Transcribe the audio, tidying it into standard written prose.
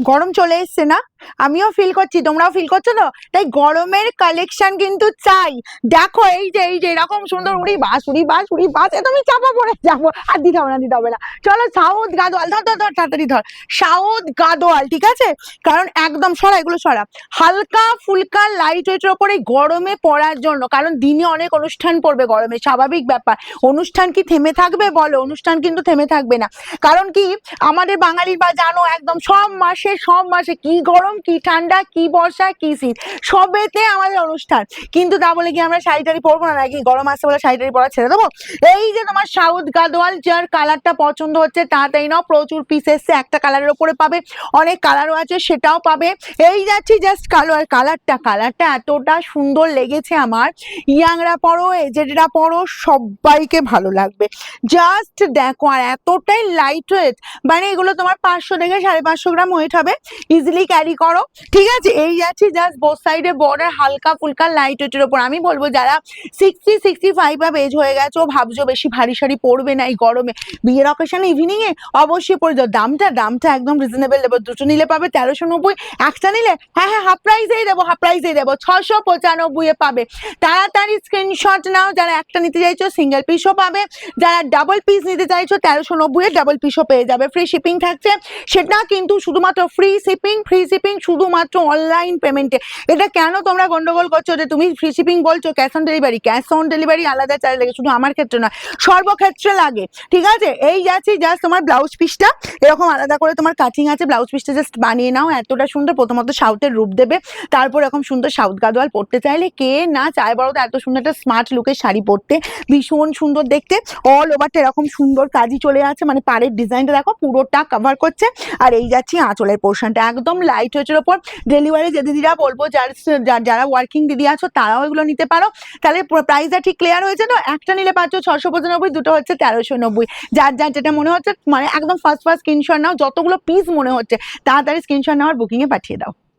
গরম চলে এসছে না? আমিও ফিল করছি, তোমরাও ফিল করছো তো? তাই গরমের কালেকশন কিন্তু চাই। দেখো এই যে এরকম সুন্দর উড়ি বাস এ তুমি চাপা পড়ে যাবো। আর দিতে হবে না। চলো সাউথ গাদোয়াল, ধর তাড়াতাড়ি ধর। সাউথ গাদোয়াল, ঠিক আছে? কারণ একদম সরা, এগুলো সরা। হালকা ফুলকা লাইট ওয়েটের ওপরে গরমে পড়ার জন্য, কারণ দিনে অনেক অনুষ্ঠান পড়বে গরমে, স্বাভাবিক ব্যাপার। অনুষ্ঠান কি থেমে থাকবে বলো? অনুষ্ঠান কিন্তু থেমে থাকবে না। কারণ কি, আমাদের বাঙালির বা জানো একদম সব মাসে কি গরম কি ঠান্ডা কি বর্ষা কি শীত, সবেতে আমাদের অনুষ্ঠান। কিন্তু তা বলে কি আমরা শাড়ি টাড়ি পরবো না নাকি? গরম আসছে বলে শাড়ি টাড়ি পরা ছেড়ে দেবো? এই যে তোমার সাউথ গাদোয়াল, যার কালারটা পছন্দ হচ্ছে তাড়াতাড়ি নাও, প্রচুর পিস এসছে। একটা কালারের ওপরে পাবে, অনেক কালারও আছে, সেটাও পাবে। এই যাচ্ছি জাস্ট কালারটা এতটা সুন্দর লেগেছে আমার। ইয়াংরা পরো, এজেডরা পরো, সবাইকে ভালো লাগবে। জাস্ট দেখো, আর এতটাই লাইট ওয়েট, মানে এগুলো তোমার 500 থেকে 550 গ্রাম ওয়েট হবে, ইজিলি ক্যারি করো। ঠিক আছে, এই যাচ্ছি জাস্ট বোথ সাইডে বর্ডার, হালকা ফুলকা লাইট ওয়েটের ওপর। আমি বলবো যারা 60-65 বা এজ হয়ে গেছে, ও ভাবছো বেশি ভারী শাড়ি পরবে না এই গরমে, বিয়ের অকেশনে ইভিনিং এ অবশ্যই পরে যাও। দামটা একদম রিজনেবল দেবো। দুটো নিলে পাবে 1390, একটা নিলে হ্যাঁ হাফ প্রাইসেই দেবো 695 এ পাবে। তাড়াতাড়ি স্ক্রিনশট নাও, যারা একটা নিতে চাইছো সিঙ্গেল পিসও পাবে, যারা ডাবল পিস নিতে চাইছো 1390 এর ডাবল পিসও পেয়ে যাবে। ফ্রি শিপিং থাকছে, সেটা কিন্তু শুধুমাত্র ফ্রি শিপিং শুধুমাত্র অনলাইন পেমেন্টে। এটা কেন তোমরা গন্ডগোল করছো যে তুমি ফ্রি শিপিং বলছো, ক্যাশ অন ডেলিভারি আলাদা চার্জ লাগে, শুধু আমার ক্ষেত্রে নয়, সর্বক্ষেত্রে লাগে। ঠিক আছে, এই যাচ্ছি জাস্ট তোমার ব্লাউজ পিসটা এরকম আলাদা করে তোমার কাটিং আছে, ব্লাউজ পিসটা জাস্ট বানিয়ে নাও। এতটা সুন্দর, প্রথমত সাউথের রূপ দেবে, তারপর এরকম সুন্দর সাউথ গাদোয়াল পড়তে চাইলে কে না চায় বলো তো? এত সুন্দর একটা স্মার্ট লুকের শাড়ি পরতে, ভীষণ সুন্দর দেখতে। অল ওভারটা এরকম সুন্দর কাজই চলে আছে, মানে পাড়ের ডিজাইনটা দেখো পুরোটা কভার করছে। আর এই যাচ্ছি আঁচলের পোর্শনটা একদম লাইট ওয়েটের ওপর। ডেলিভারি যে দিদিরা বলবো, যারা ওয়ার্কিং দিদি আছো তারাও এগুলো নিতে পারো। তাহলে প্রাইসটা ঠিক ক্লিয়ার হয়েছে তো? একটা নিলে পাচ্ছ 695, দুটো হচ্ছে 1390। যার যেটা মনে হচ্ছে, মানে একদম ফার্স্ট স্ক্রিনশট নাও, যতগুলো পিস মনে হচ্ছে তাড়াতাড়ি স্ক্রিনশট নাও আর বুকিং এ পাঠিয়ে দাও।